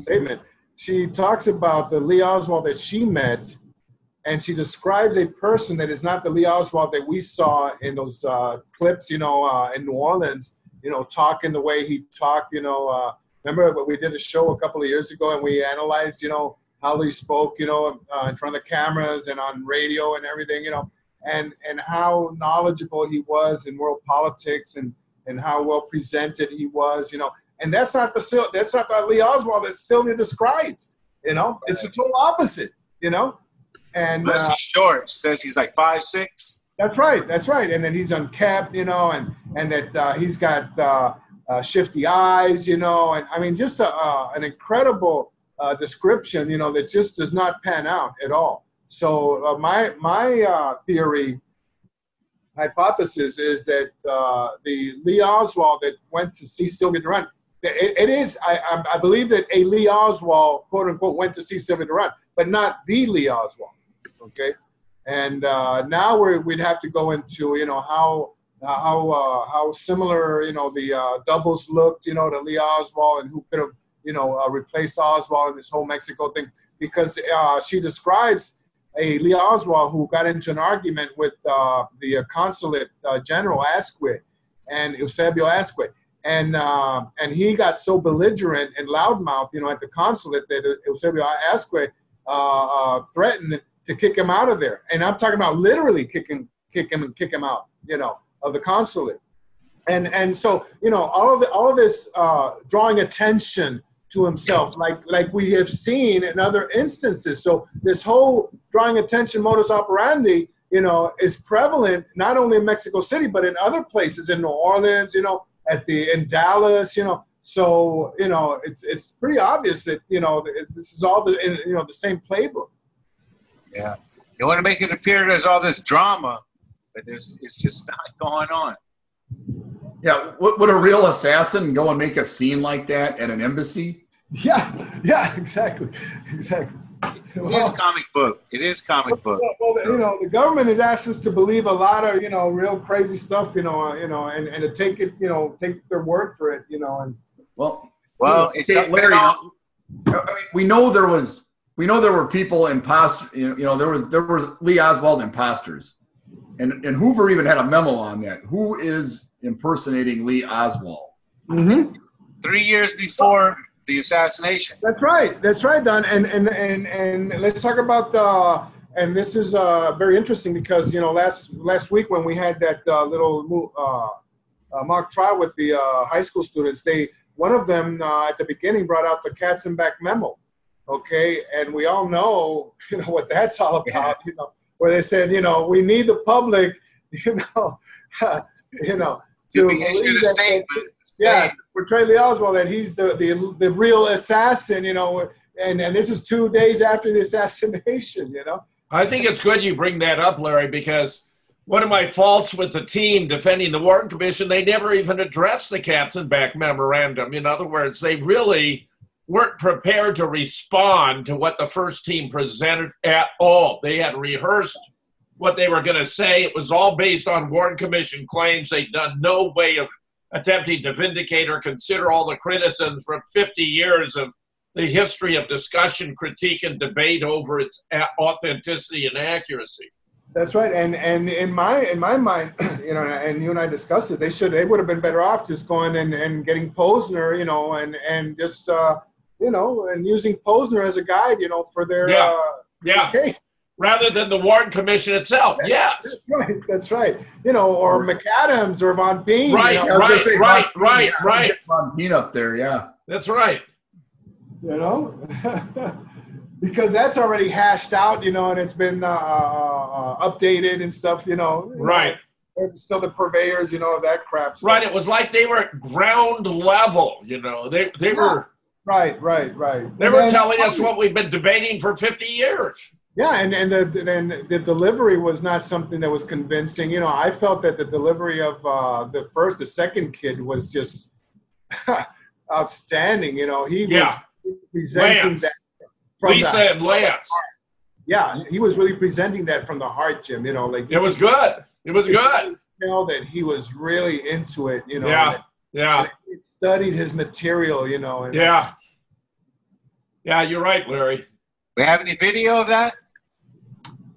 statement, she talks about the Lee Oswald that she met, and she describes a person that is not the Lee Oswald that we saw in those clips, in New Orleans, talking the way he talked, remember we did a show a couple of years ago and we analyzed, how he spoke, in front of the cameras and on radio and everything, and how knowledgeable he was in world politics and how well presented he was, and that's not the Lee Oswald that Sylvia describes, it's the total opposite, and unless he's short, says he's like 5'6". That's right, and then he's unkempt, and that he's got shifty eyes, and I mean just an incredible description, that just does not pan out at all. So my hypothesis is that the Lee Oswald that went to see Sylvia Duran, I believe that a Lee Oswald, quote unquote, went to see Sylvia Duran, but not the Lee Oswald. Okay, and now we'd have to go into how similar the doubles looked, to Lee Oswald, and who could have replaced Oswald in this whole Mexico thing, because she describes a Lee Oswald who got into an argument with the consulate general Asquith and Eusebio Asquith, and he got so belligerent and loudmouth, at the consulate that Eusebio Asquith threatened to kick him out of there, and I'm talking about literally kick him out, of the consulate, and so all of this drawing attention to himself, like we have seen in other instances. So this whole drawing attention modus operandi, is prevalent not only in Mexico City but in other places, in New Orleans, in Dallas, So it's pretty obvious that this is all the same playbook. Yeah, you want to make it appear there's all this drama, but it's just not going on. Yeah, would a real assassin go and make a scene like that at an embassy? Yeah, exactly. It is comic book. It is comic book. Well, the government has asked us to believe a lot of, real crazy stuff, and to take it, take their word for it, and. Well, it's Larry. We know there were people there was Lee Oswald imposters, and Hoover even had a memo on that. Who is impersonating Lee Oswald? Mm-hmm. 3 years before the assassination. That's right. That's right, Don. And let's talk about the. And this is very interesting because last week when we had that little mock trial with the high school students, one of them at the beginning brought out the Katzenbach memo. Okay, and we all know what that's all about. Where they said we need the public to issue a statement. Yeah, portray Lee Oswald that he's the real assassin. And this is 2 days after the assassination. I think it's good you bring that up, Larry, because one of my faults with the team defending the Warren Commission, they never even addressed the Katzenbach memorandum. In other words, they really weren't prepared to respond to what the first team presented at all. They had rehearsed what they were going to say. It was all based on Warren Commission claims. They'd done no way of attempting to vindicate or consider all the criticisms from 50 years of the history of discussion, critique, and debate over its authenticity and accuracy. That's right, and in my mind, and you and I discussed it. They would have been better off just going and getting Posner, and just and using Posner as a guide, for their case. Rather than the Warren Commission itself. Yes. That's right. Or McAdams or Von Peen. Right. Von Peen up there, yeah. That's right. Because that's already hashed out, and it's been updated and stuff, Right. It's still the purveyors, of that crap. So. Right. It was like they were at ground level, They were. Right. They were telling us what we've been debating for 50 years. Yeah, and the delivery was not something that was convincing. I felt that the delivery of the second kid was just outstanding. He was presenting that from Lisa and Lance. Yeah, he was really presenting that from the heart, Jim. It was good. It was good. That he was really into it. Yeah. He studied his material. Yeah, you're right, Larry. We have any video of that?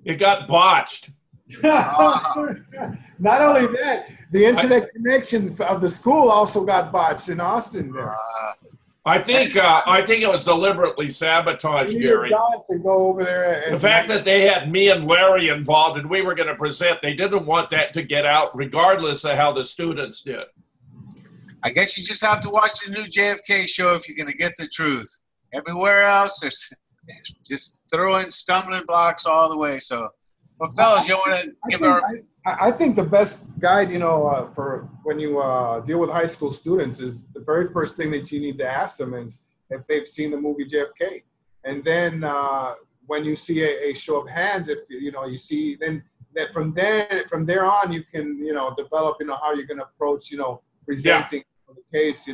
It got botched. Not only that, the internet connection of the school also got botched in Austin there. I think it was deliberately sabotaged, Gary. To go over there. The fact that they had me and Larry involved and we were going to present, they didn't want that to get out regardless of how the students did. I guess you just have to watch the new JFK show if you're going to get the truth. Everywhere else, there's just throwing stumbling blocks all the way. So, well, fellas, you want to give I think the best guide, for when you deal with high school students is the very first thing that you need to ask them is if they've seen the movie JFK. And then when you see a show of hands, if you see, then that from there on you can develop how you're going to approach presenting the case.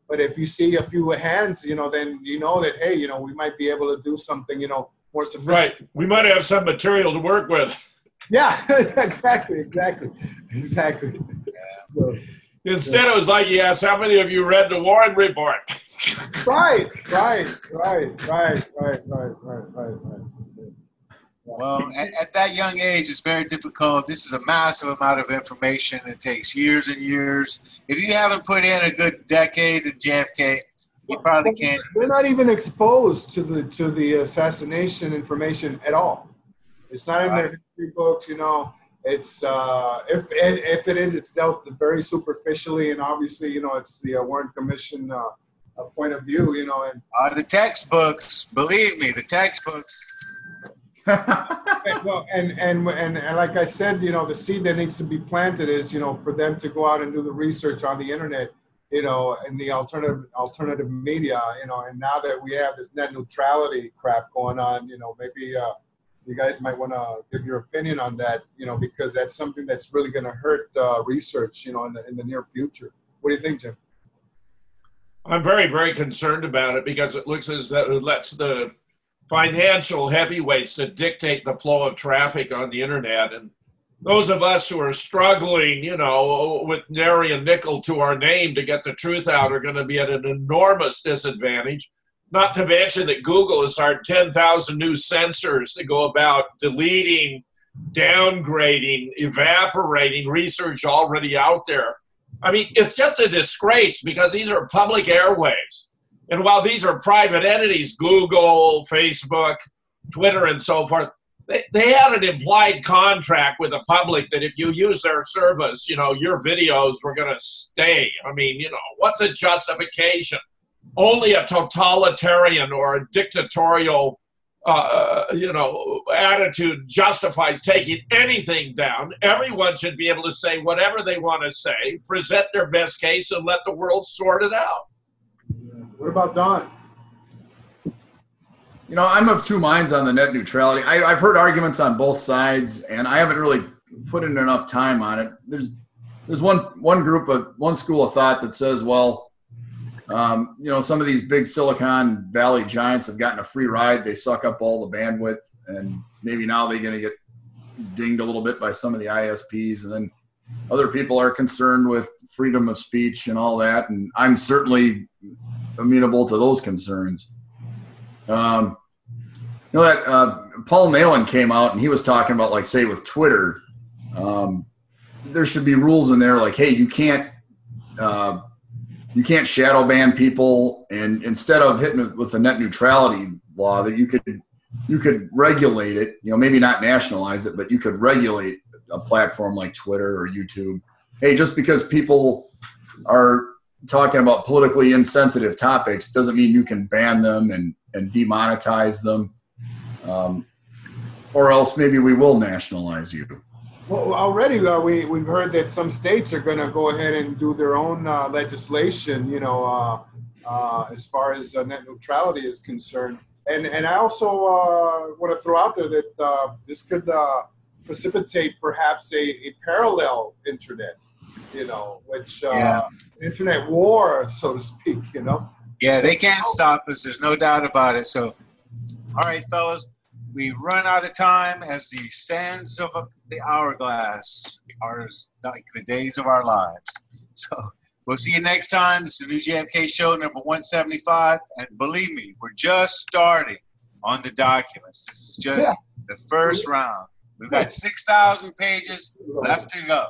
But if you see a few hands, then that, hey, we might be able to do something, more sophisticated. Right. We might have some material to work with. Yeah, exactly. Yeah. So, Instead, it was like he asked, how many of you read the Warren Report? Right. Well, at that young age, it's very difficult. This is a massive amount of information. It takes years and years. If you haven't put in a good decade in JFK, you probably can't. They're not even exposed to the assassination information at all. It's not in their history books. It's if it is, it's dealt very superficially, and obviously, it's the Warren Commission point of view. And the textbooks, believe me, the textbooks. Well, and like I said, the seed that needs to be planted is, for them to go out and do the research on the internet, and the alternative media, and now that we have this net neutrality crap going on, maybe you guys might want to give your opinion on that, because that's something that's really going to hurt research, in the near future. What do you think, Jim? I'm very, very concerned about it because it looks as though it lets the financial heavyweights to dictate the flow of traffic on the internet. And those of us who are struggling, with nary a nickel to our name to get the truth out are going to be at an enormous disadvantage. Not to mention that Google has hired 10,000 new censors to go about deleting, downgrading, evaporating research already out there. I mean, it's just a disgrace because these are public airwaves. And while these are private entities, Google, Facebook, Twitter, and so forth, they had an implied contract with the public that if you use their service, your videos were going to stay. I mean, what's a justification? Only a totalitarian or a dictatorial, attitude justifies taking anything down. Everyone should be able to say whatever they want to say, present their best case, and let the world sort it out. What about Don? I'm of two minds on the net neutrality. I've heard arguments on both sides, and I haven't really put in enough time on it. There's one school of thought that says, well, some of these big Silicon Valley giants have gotten a free ride. They suck up all the bandwidth, and maybe now they're going to get dinged a little bit by some of the ISPs. And then other people are concerned with freedom of speech and all that, and I'm certainly amenable to those concerns. Paul Nalen came out and he was talking about, like, say with Twitter, there should be rules in there like, hey, you can't shadow ban people, and instead of hitting it with the net neutrality law, that you could regulate it, maybe not nationalize it, but you could regulate a platform like Twitter or YouTube. Hey, just because people are talking about politically insensitive topics doesn't mean you can ban them and demonetize them, or else maybe we will nationalize you. Well, already we've heard that some states are going to go ahead and do their own legislation, as far as net neutrality is concerned. And I also want to throw out there that this could precipitate perhaps a parallel internet, which internet war, so to speak, Yeah, they can't stop us. There's no doubt about it. So, all right, fellas, we've run out of time as the sands of the hourglass are like the days of our lives. So we'll see you next time. This is the new JFK show number 175. And believe me, we're just starting on the documents. This is just the first round. We've got 6,000 pages left to go.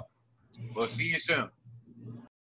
We'll see you soon.